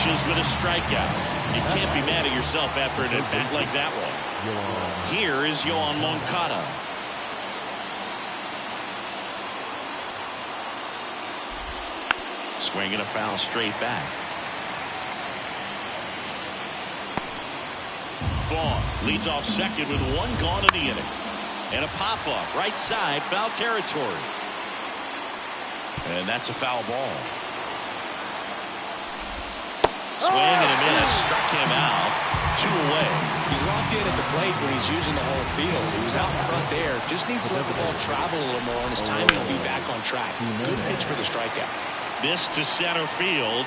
pitches, but a strikeout. You can't be mad at yourself after an at-bat like that one. Here is Yoan Moncada. Swinging a foul straight back. Vaughn leads off second with one gone in the inning. And a pop-up right side, foul territory. And that's a foul ball. Swing and a miss, struck him out. 2 away. He's locked in at the plate when he's using the whole field. He was out in front there. Just needs to let the ball travel a little more, and his timing will be back on track. Good pitch for the strikeout. This to center field.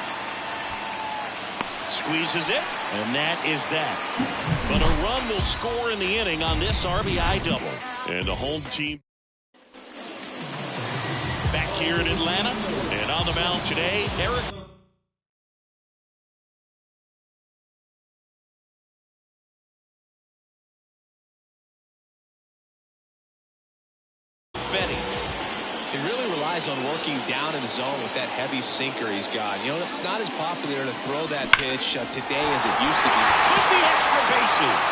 Squeezes it, and that is that. But a run will score in the inning on this RBI double. And the home team back here in Atlanta. And on the mound today, Eric Betty. He really relies on working down in the zone with that heavy sinker he's got. You know, it's not as popular to throw that pitch today as it used to be. Took the extra bases.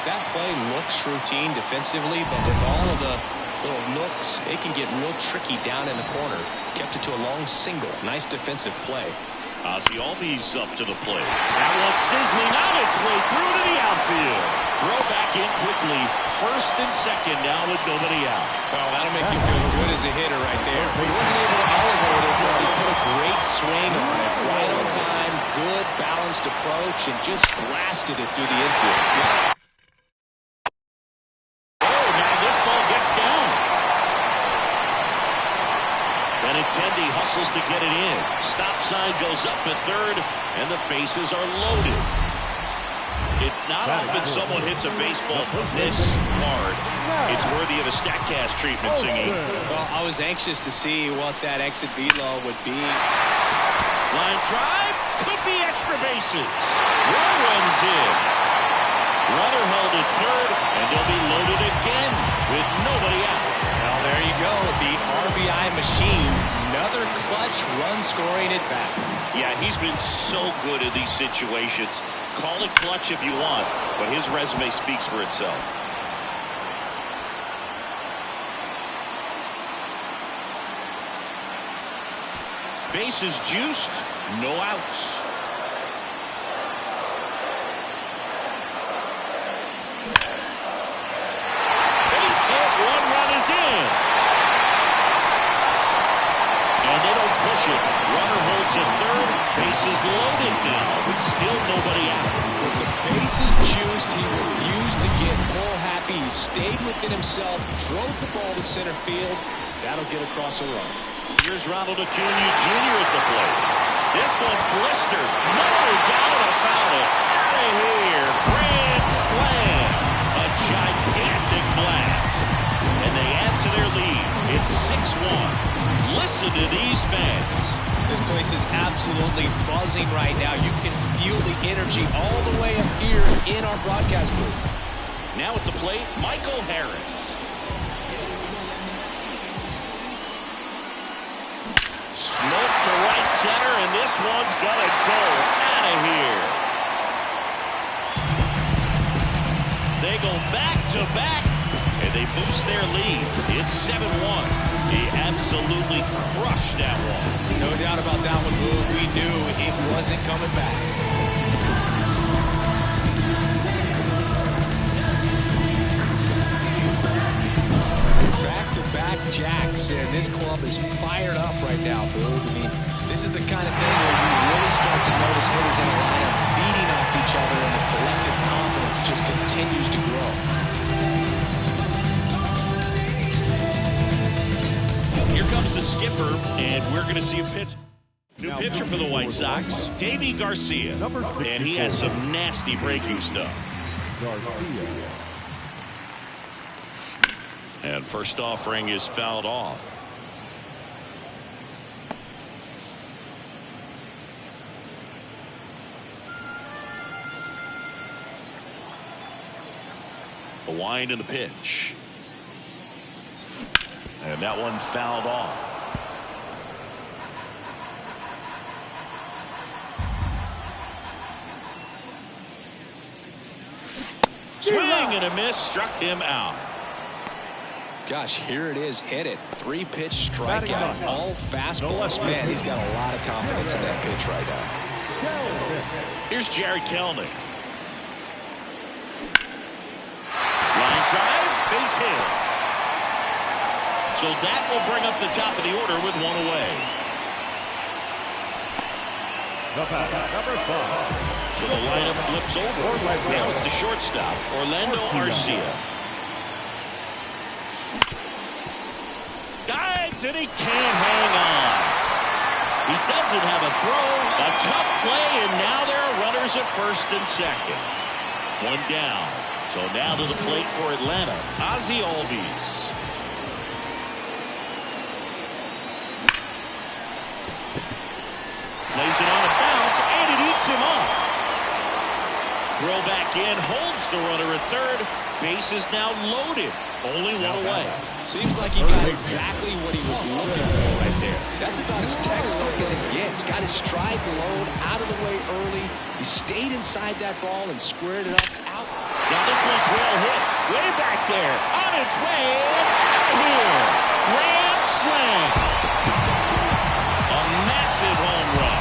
That play looks routine defensively, but with all of the little nooks, it can get real tricky down in the corner. Kept it to a long single. Nice defensive play. Ozzie Albies up to the plate. That one sizzling on its way through to the outfield. Throw back in quickly. First and second now with nobody out. Well, that'll make you feel good as a hitter right there. He wasn't able to elevate it, but he put a great swing on it. Right on time, good balanced approach, and just blasted it through the infield. Oh, now this ball gets down. Benintendi hustles to get it in. Stop sign goes up at third, and the bases are loaded. It's not often someone hits a baseball this hard. It's worthy of a StatCast treatment, Singy. Well, I was anxious to see what that exit velo would be. Line drive, could be extra bases. One runs in. Runner held at third, and they'll be loaded again with nobody out. Well, there you go. The RBI machine. Another clutch run-scoring at bat. Yeah, he's been so good in these situations. Call it clutch if you want, but his resume speaks for itself. Bases juiced, no outs. Base hit, one run is in. And they don't push it. Runner holds at third. Bases loaded now, but still nobody out. With the bases juiced, he refused to get pull happy. He stayed within himself, drove the ball to center field. That'll get across a run. Here's Ronald Acuna Jr. at the plate. This one's blistered. No doubt about it. Out of here. Grand slam. A gigantic blast. And they add to their lead. It's 6-1. Listen to these fans. This place is absolutely buzzing right now. You can feel the energy all the way up here in our broadcast booth. Now at the plate, Michael Harris. Smoke to right center, and this one's gonna go out of here. They go back-to-back, and they boost their lead. It's 7-1. He absolutely crushed that one. No doubt about that one, Boo. We knew it wasn't coming back. Back-to-back jacks, and this club is fired up right now, Boo. I mean, this is the kind of thing where you really start to notice hitters in a lineup feeding off each other, and the collective confidence just continues to grow. Here comes the skipper, and we're going to see a pitch. New pitcher for the White Sox, Davy Garcia. And he has some nasty breaking stuff. And first offering is fouled off. The wind and the pitch. And that one fouled off. Swing and a miss, struck him out. Gosh, here it is. Hit it. 3-pitch strikeout. All fastballs. Man, he's got a lot of confidence in that pitch right now. Here's Jared Kelnick. Line drive, base hit. So that will bring up the top of the order with one away. Number 5. So the lineup flips over. Now it's the shortstop, Orlando Arcia. Dives and he can't hang on. He doesn't have a throw. A tough play, and now there are runners at first and second. One down. So now to the plate for Atlanta, Ozzie Albies. Lays it on a bounce, and it eats him up. Throw back in, holds the runner at third. Base is now loaded. Only one away. Seems like he got exactly what he was looking for right there. That's about as textbook as it gets. Got his stride low, out of the way early. He stayed inside that ball and squared it up out. Now this one's well hit. Way back there. On its way. Out of here. Grand slam. A massive home run.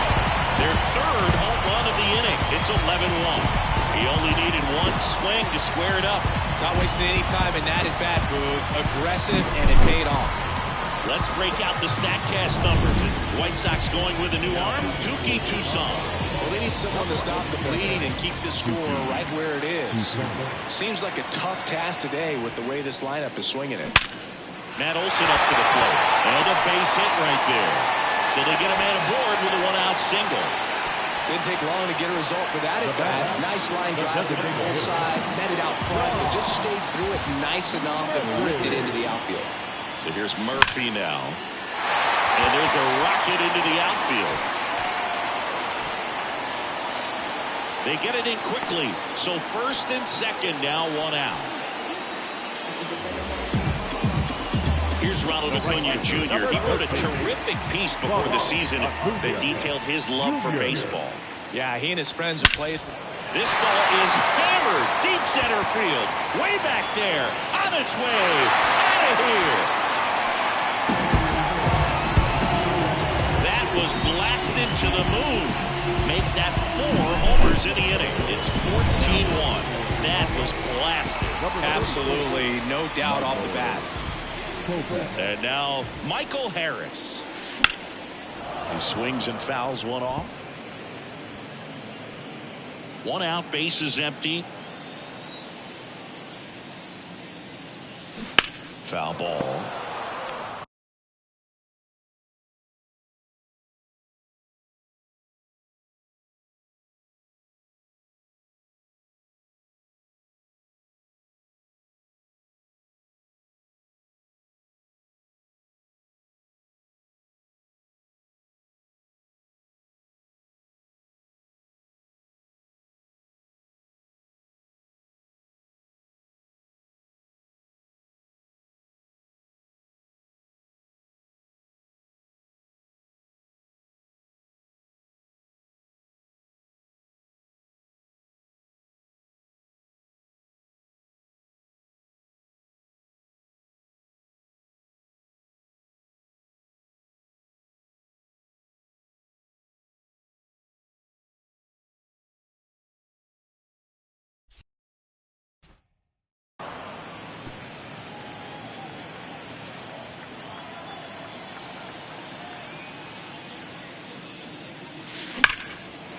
Their third home run of the inning. It's 11-1. He only needed one swing to square it up. Not wasting any time in that at bat, Boog. Aggressive, and it paid off. Let's break out the StatCast numbers. White Sox going with a new arm, Touki Toussaint. Well, they need someone to stop the bleeding and keep the score right where it is. Seems like a tough task today with the way this lineup is swinging it. Matt Olson up to the plate. And a base hit right there. So they get a man aboard with a one-out single. Didn't take long to get a result for that at bat. Nice line drive to the full side, met it out front, but just stayed through it nice enough and ripped it into the outfield. So here's Murphy now. And there's a rocket into the outfield. They get it in quickly. So first and second now, one out. Here's Ronald Acuna Jr. He wrote a terrific piece before the season that detailed his love for baseball. Yeah, he and his friends have played. This ball is hammered deep center field. Way back there. On its way. Out of here. That was blasted to the moon. Make that 4 homers in the inning. It's 14-1. That was blasted. Absolutely, no doubt off the bat. And now Michael Harris. He swings and fouls one off. One out, base is empty. Foul ball.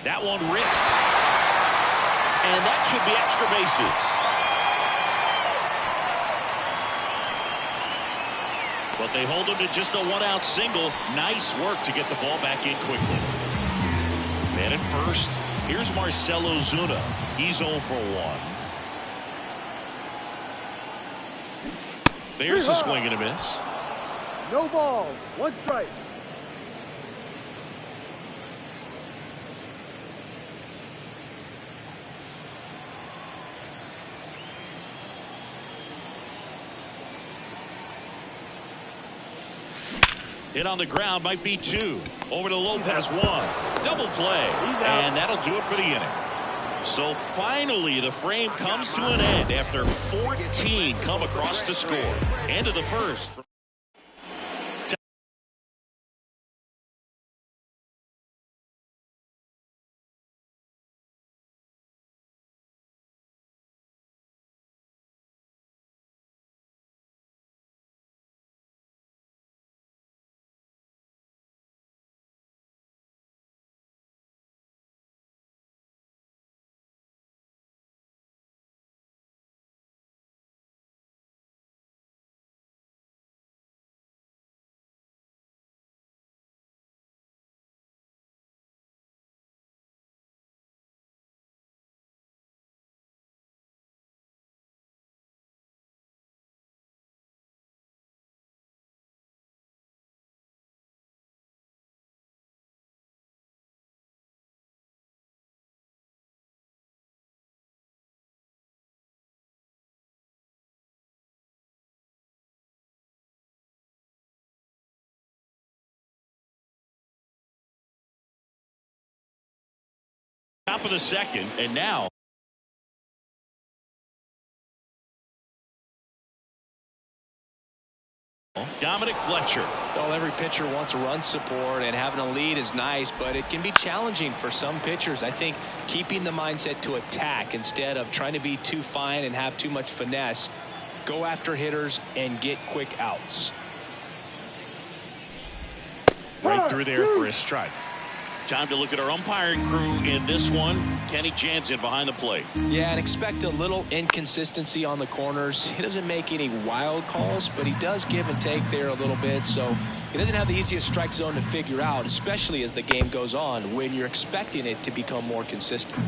That one ripped. And that should be extra bases. But they hold him to just a one-out single. Nice work to get the ball back in quickly. Man at first. Here's Marcell Ozuna. He's 0 for 1. There's a swing and a miss. No ball, 1 strike. Hit on the ground, might be 2. Over to Lopez, 1. Double play. And that'll do it for the inning. So finally, the frame comes to an end after 14 come across to score. End of the first. Top of the second, and now Dominic Fletcher. Well, every pitcher wants run support, and having a lead is nice, but it can be challenging for some pitchers. I think keeping the mindset to attack instead of trying to be too fine and have too much finesse. Go after hitters and get quick outs. Right through there for a strike. Time to look at our umpiring crew in this one. Kenny Jansen behind the plate. Yeah, and expect a little inconsistency on the corners. He doesn't make any wild calls, but he does give and take there a little bit. So he doesn't have the easiest strike zone to figure out, especially as the game goes on when you're expecting it to become more consistent.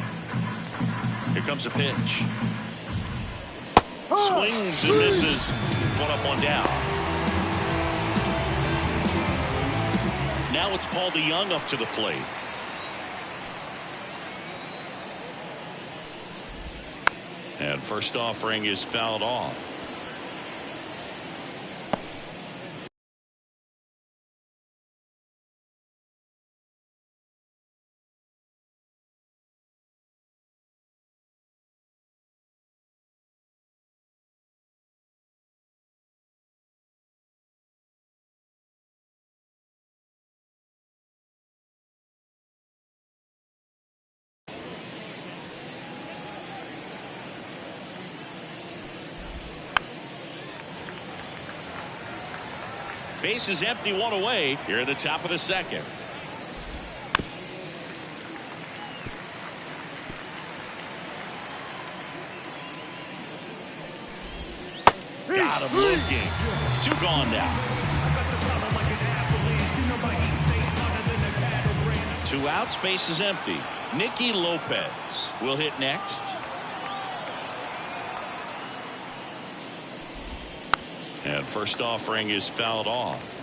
Here comes a pitch. Swings and misses. One up, one down. Now it's Paul DeYoung up to the plate. And first offering is fouled off. Base is empty, one away here at the top of the second. Got him looking. 2 gone now. 2 outs, base is empty. Nicky Lopez will hit next. And first offering is fouled off.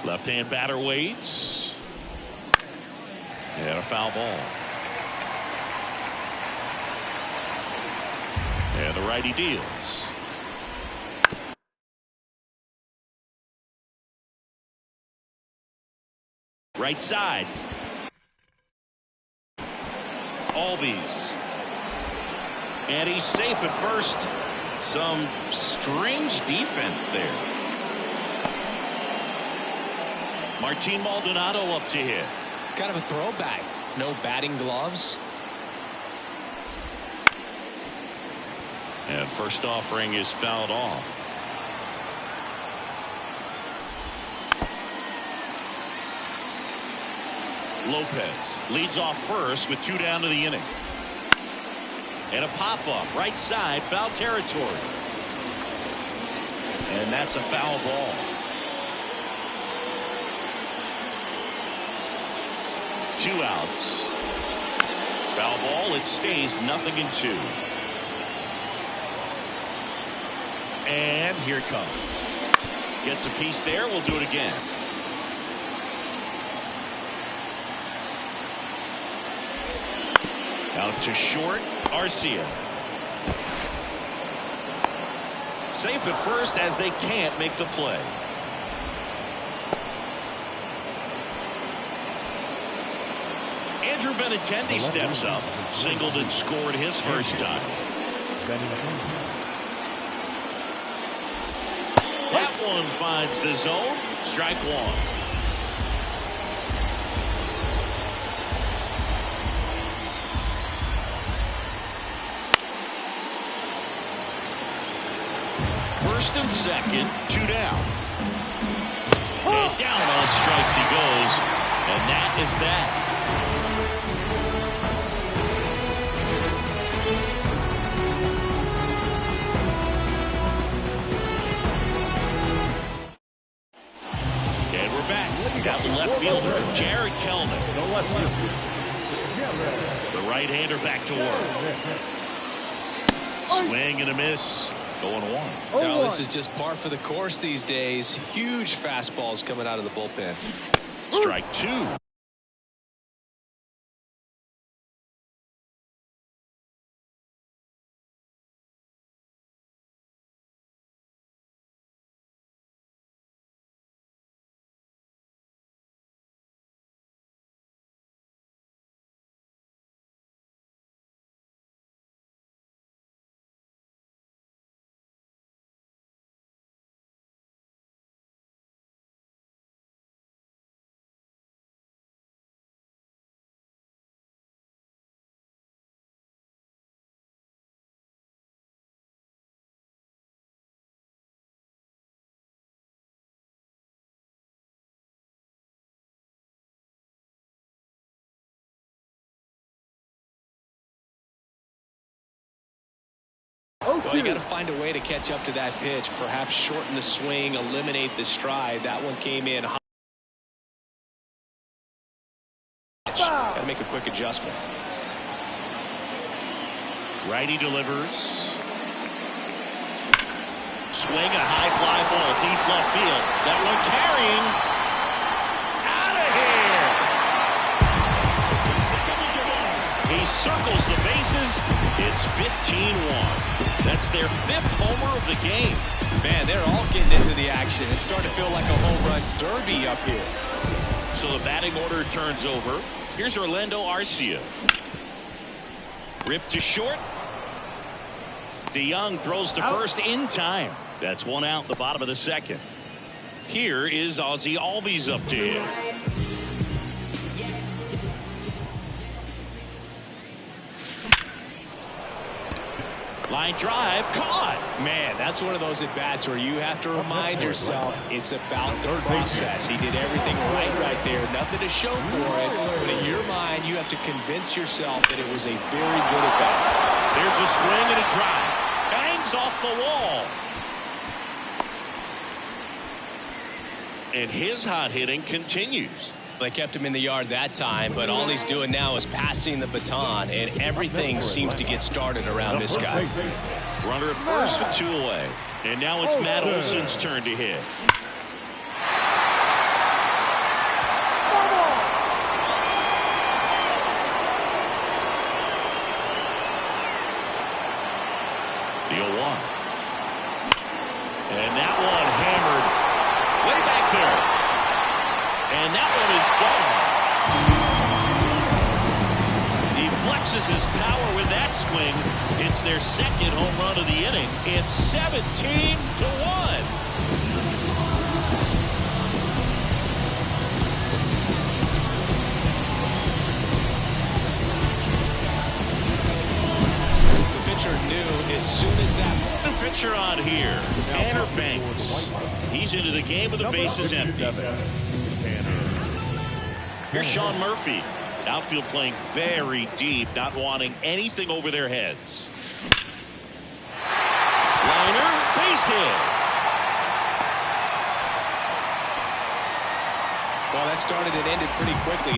Left-hand batter waits. And a foul ball. And the righty deals. Right side. Albies. And he's safe at first. Some strange defense there. Martin Maldonado up to hit. Kind of a throwback. No batting gloves. And first offering is fouled off. Lopez leads off first with 2 down to the inning. And a pop-up right side, foul territory. And that's a foul ball. 2 outs. Foul ball, it stays 0-2. And here it comes. Gets a piece there, we'll do it again. Out to short, Arcia. safe at first as they can't make the play. Andrew Benintendi steps up. Singled and scored his first time. That one finds the zone. Strike one. First and second, 2 down. And down on strikes he goes. And that is that. And we're back. We got the left fielder, Jared Kelman. The right-hander back to work. Swing and a miss. Going one. Now, this is just par for the course these days. Huge fastballs coming out of the bullpen. Strike two. Well, you got to find a way to catch up to that pitch. Perhaps shorten the swing, eliminate the stride. That one came in hot. Got to make a quick adjustment. Righty delivers. Swing, a high fly ball, deep left field. That one carrying. Out of here. He circles the bases. It's 15-1. That's their 5th homer of the game. Man, they're all getting into the action. It's starting to feel like a home run derby up here. So the batting order turns over. Here's Orlando Arcia. Ripped to short. DeYoung throws to first in time. That's one out in the bottom of the second. Here is Ozzie Albies up to him. Line drive, caught. Man, that's one of those at-bats where you have to remind yourself it's about the process. He did everything right there. Nothing to show for it. But in your mind, you have to convince yourself that it was a very good at-bat. There's a swing and a drive. Bangs off the wall. And his hot hitting continues. They kept him in the yard that time, but all he's doing now is passing the baton, and everything seems to get started around this guy. Runner at first with 2 away. And now it's Matt Olson's turn to hit. The 0-1. And that one hammered way back there. And that one is gone. He flexes his power with that swing. It's their 2nd home run of the inning. It's 17-1. The pitcher knew as soon as that pitcher on here, Tanner Banks. He's into the game with the bases empty. Here's Sean Murphy. Outfield playing very deep, not wanting anything over their heads. Liner, base hit. Well, that started and ended pretty quickly.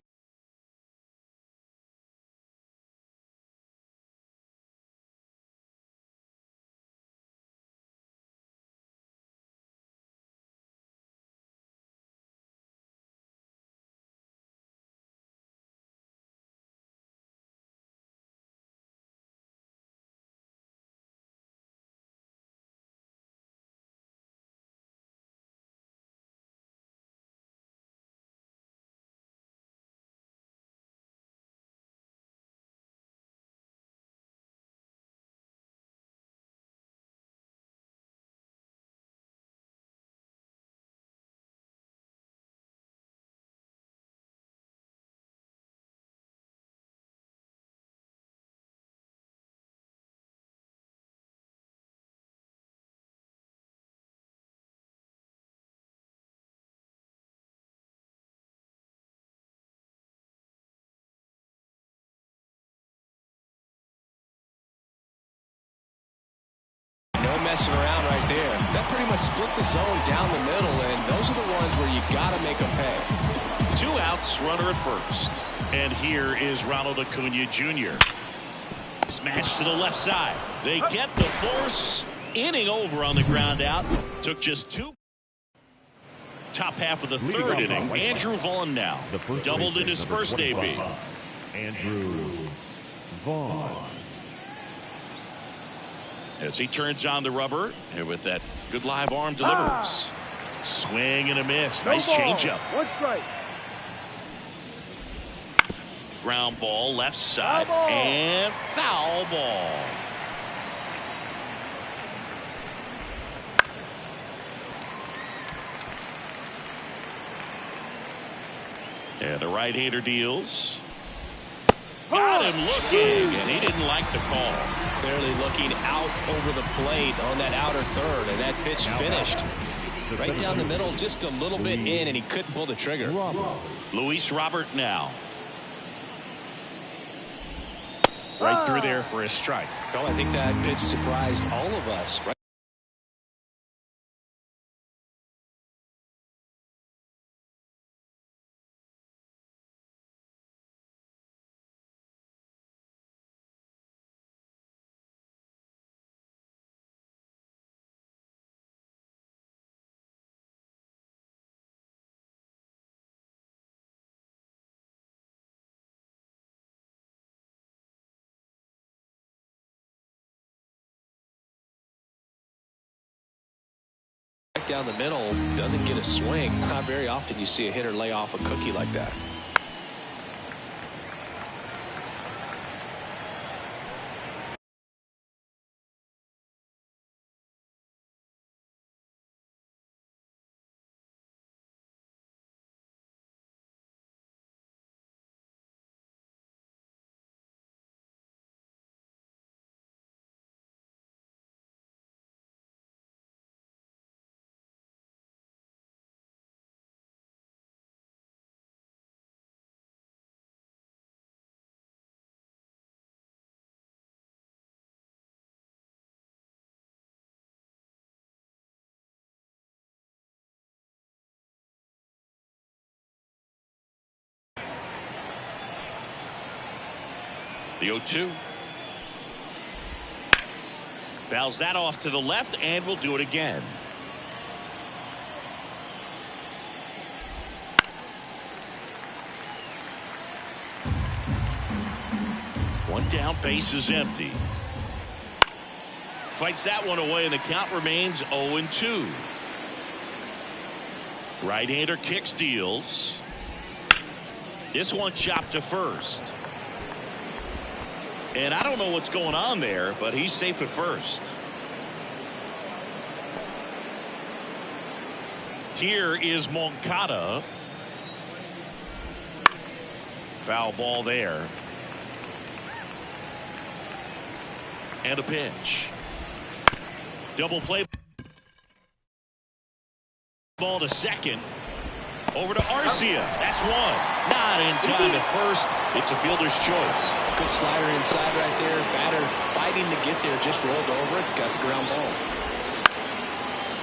messing around right there. That pretty much split the zone down the middle, and those are the ones where you got to make them pay. 2 outs, runner at first. And here is Ronald Acuna Jr. Smash to the left side. They get the force. Inning over on the ground out. Took just 2. Top half of the 3rd inning. Andrew Vaughn now. Doubled in his first AB. Andrew Vaughn. As he turns on the rubber, and with that good live arm delivers. Swing and a miss. Nice changeup. 1 strike. Ground ball left side and foul ball. And the right-hander deals. Got him looking, and he didn't like the call. Clearly looking out over the plate on that outer third, and that pitch finished. Right down the middle, just a little bit in, and he couldn't pull the trigger. Luis Robert now. Right through there for a strike. Well, I think that pitch surprised all of us. Right? Down the middle, doesn't get a swing. Not very often you see a hitter lay off a cookie like that. The 0-2. Fouls that off to the left, and will do it again. One down, base is empty. Fights that one away, and the count remains 0-2. Right-hander kicks, deals. This one chopped to first. And I don't know what's going on there, but he's safe at first. Here is Moncada. Foul ball there. And a pitch. Double play. Ball to second. Over to Arcia. That's one. Not in time at first. It's a fielder's choice. Good slider inside right there. Batter fighting to get there. Just rolled over it. Got the ground ball.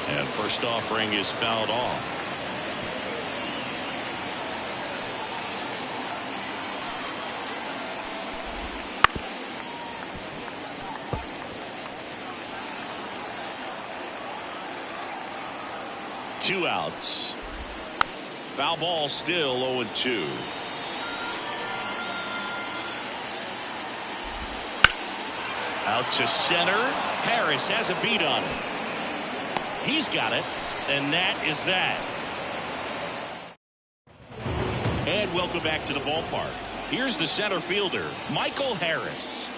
And first offering is fouled off. Two outs. Foul ball still 0-2. Out to center. Harris has a beat on it. He's got it, and that is that. And welcome back to the ballpark. Here's the center fielder, Michael Harris.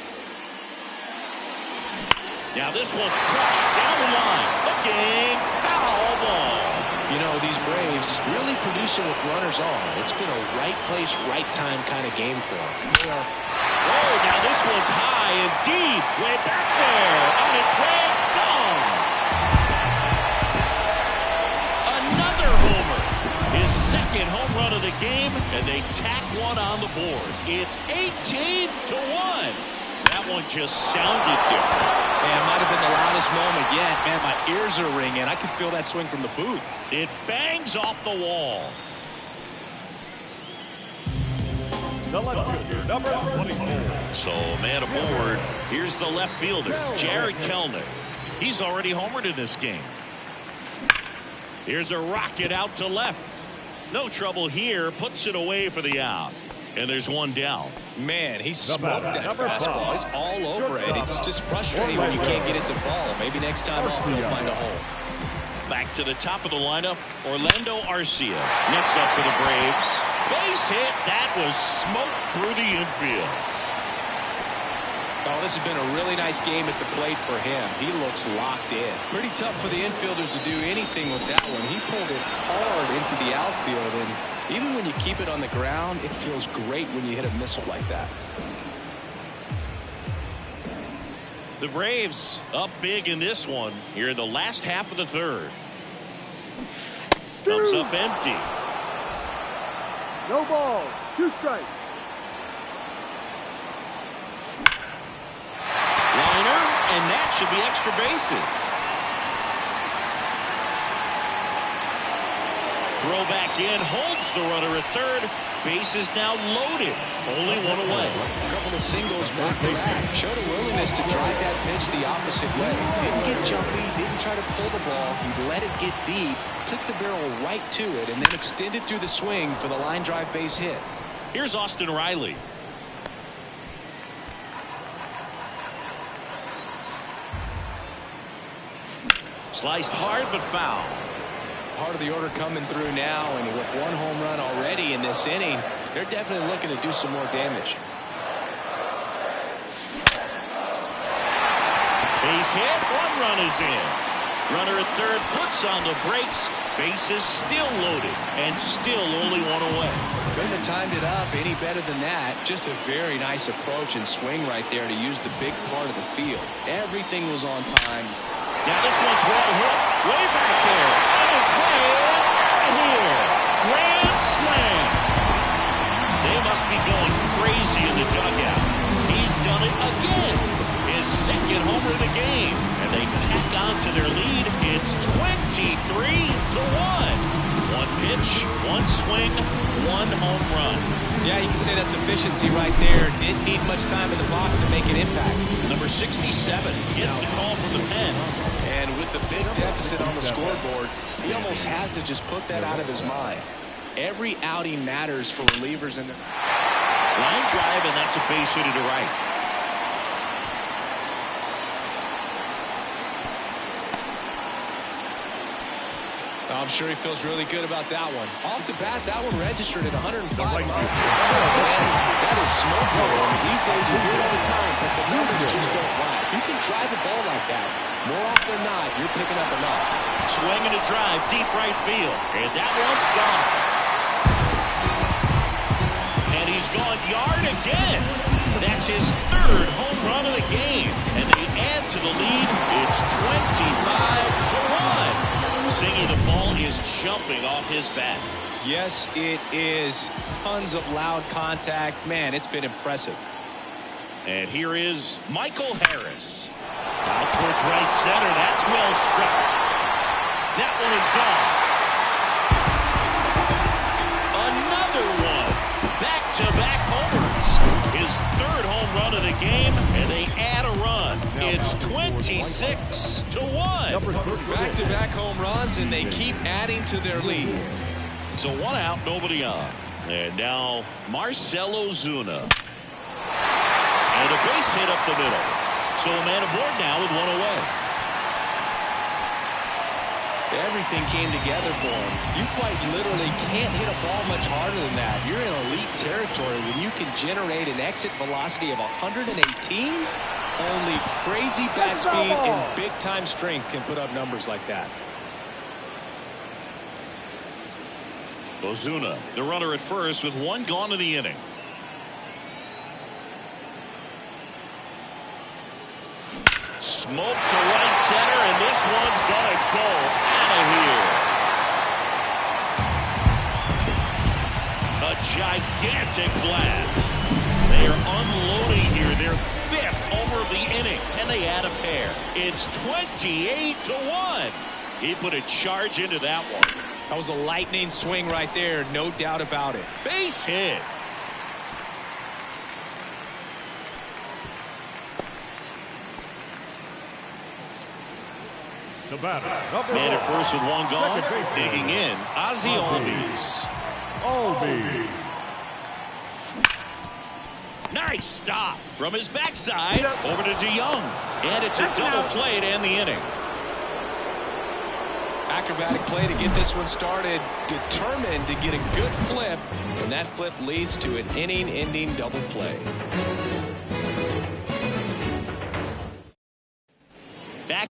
Now this one's crushed down the line. Looking, foul ball. You know, these Braves really producing with runners on. It's been a right place, right time kind of game for them. They are. Oh, now this one's high and deep. Way back there. On its way. Gone. Another homer. His second home run of the game, and they tack one on the board. It's 18-1. That one just sounded different. Man, it might have been the loudest moment yet. Man, my ears are ringing. I can feel that swing from the booth. It bangs off the wall. The left fielder, number 24. So, man aboard. Here's the left fielder, Jared Kellner. He's already homered in this game. Here's a rocket out to left. No trouble here. Puts it away for the out. And there's one down. Man, he smoked that fastball. He's all over it. It's just frustrating when you can't get it to fall. Maybe next time off he'll find a hole. Back to the top of the lineup, Orlando Arcia. Next up for the Braves. Base hit. That was smoked through the infield. Oh, this has been a really nice game at the plate for him. He looks locked in. Pretty tough for the infielders to do anything with that one. He pulled it hard into the outfield, and even when you keep it on the ground, it feels great when you hit a missile like that. The Braves up big in this one here in the last half of the third. Comes up empty. No ball, 2 strikes. Liner, and that should be extra bases. Throw back in, holds the runner at third. Bases now loaded. Only one away. A couple of singles back to back. Showed a willingness to drive that pitch the opposite way. Didn't get jumpy, didn't try to pull the ball. He let it get deep, took the barrel right to it, and then extended through the swing for the line drive base hit. Here's Austin Riley. Sliced hard but foul. Part of the order coming through now, and with one home run already in this inning, they're definitely looking to do some more damage. Base hit, 1 run is in. Runner at third puts on the brakes. Bases still loaded and still only 1 away. Couldn't have timed it up any better than that. Just a very nice approach and swing right there to use the big part of the field. Everything was on time. Now this one's well hit, way back there, on its way out of here. Grand slam. They must be going crazy in the dugout. He's done it again. His second homer of the game, and they tack on to their lead. It's 23-1. 1 pitch, 1 swing, 1 home run. Yeah, you can say that's efficiency right there. Didn't need much time in the box to make an impact. Number 67 gets the call from the pen. And with the big deficit on the scoreboard, he almost has to just put that out of his mind. Every outing matters for relievers. In the line drive, and that's a base hit to right. I'm sure he feels really good about that one. Off the bat, that one registered at 105 miles. That is smoke for him. These days you hear it all the time, but the numbers just don't lie. You can drive a ball like that. More often than not, you're picking up enough. Swinging a drive, deep right field. And that one's gone. And he's gone yard again. That's his 3rd home run of the game. And they add to the lead. It's 25-1. Singy, the ball is jumping off his bat. Yes, it is. Tons of loud contact. Man, it's been impressive. And here is Michael Harris. Out towards right center. That's well struck. That one is gone. Another one. Back-to-back homers. His 3rd home run of the game, and they add a run. It's 26-1. Back-to-back home runs, and they keep adding to their lead. So 1 out, nobody on. And now Marcell Ozuna. And a base hit up the middle. So a man aboard now with 1 away. Everything came together for him. You quite literally can't hit a ball much harder than that. You're in elite territory when you can generate an exit velocity of 118. Only crazy bat speed and big-time strength can put up numbers like that. Ozuna, the runner at first with 1 gone in the inning. Smoke to right center, and this one's gonna go out of here. A gigantic blast. They are unloading here their 5th homer of the inning, and they add a pair. It's 28-1. He put a charge into that one. That was a lightning swing right there, no doubt about it. Base hit. The batter, number Man at 1. first with one gone. Second baseman. Digging in, Ozzie Albies. Albies. Nice stop from his backside over to DeYoung. And it's a double play to end the inning. Acrobatic play to get this one started. Determined to get a good flip. And that flip leads to an inning-ending double play. Back.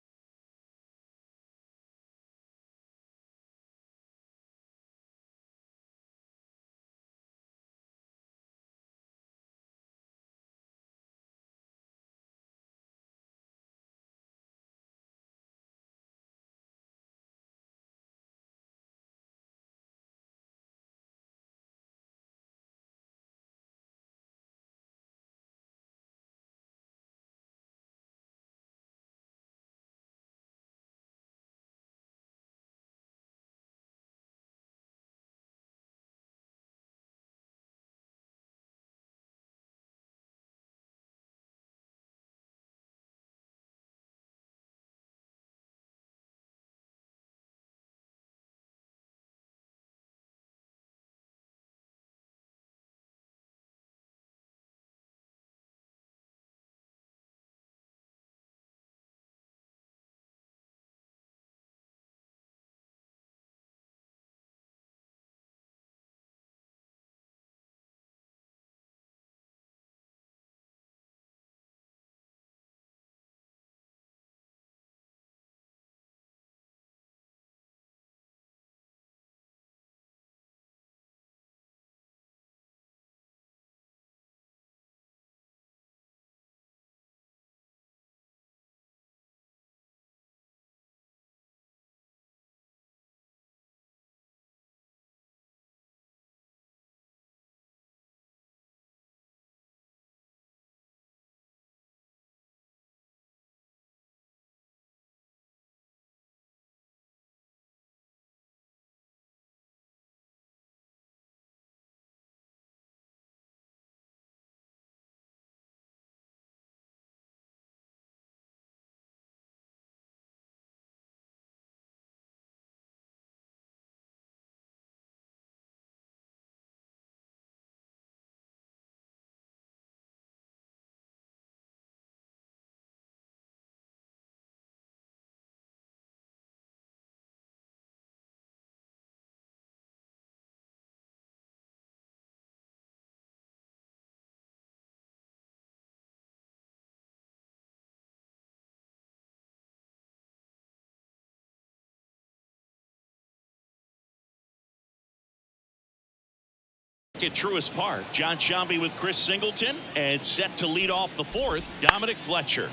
At Truist Park, John Sciambi with Chris Singleton, and set to lead off the fourth, Dominic Fletcher.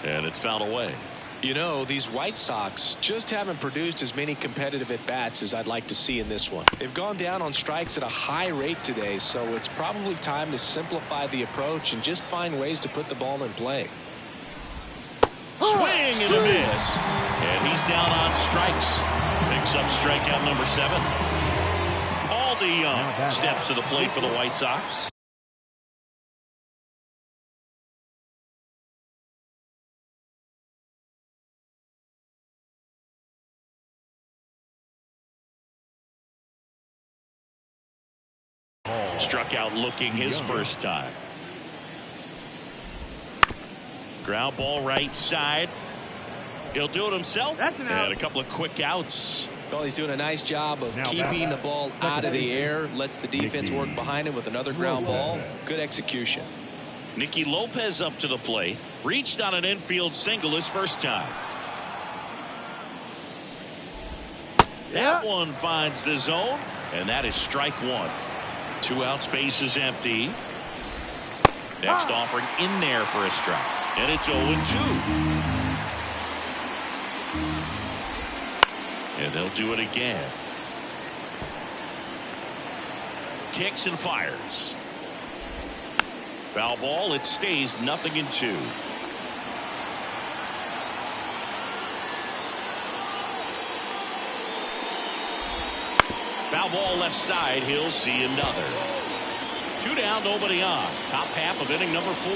And it's fouled away. You know, these White Sox just haven't produced as many competitive at-bats as I'd like to see in this one. They've gone down on strikes at a high rate today, so it's probably time to simplify the approach and just find ways to put the ball in play. Swing and a miss. And he's down on strikes. Picks up strikeout number 7. DeYoung steps to the plate for the White Sox. Struck out looking his first time. Ground ball right side. He'll do it himself. And a couple of quick outs. Well, he's doing a nice job of keeping the ball out of the air. Lets the defense work behind him with another ground ball. Good execution. Nicky Lopez up to the plate. Reached on an infield single his first time. That one finds the zone. And that is strike 1. 2 outs, base is empty. Next offering in there for a strike. And it's 0-2. And they'll do it again. Kicks and fires. Foul ball. It stays 0-2. Foul ball left side. He'll see another. 2 down, nobody on. Top half of inning number 4.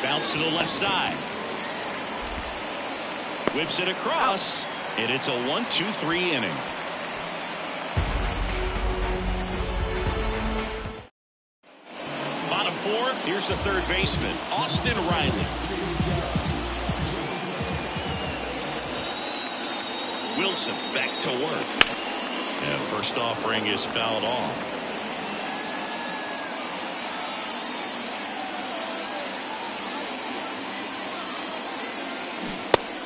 Bounce to the left side. Whips it across, and it's a 1-2-3 inning. Bottom 4, here's the third baseman, Austin Riley. Wilson back to work. And first offering is fouled off.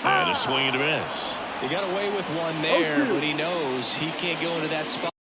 And a swing and a miss. He got away with one there, but he knows he can't go into that spot.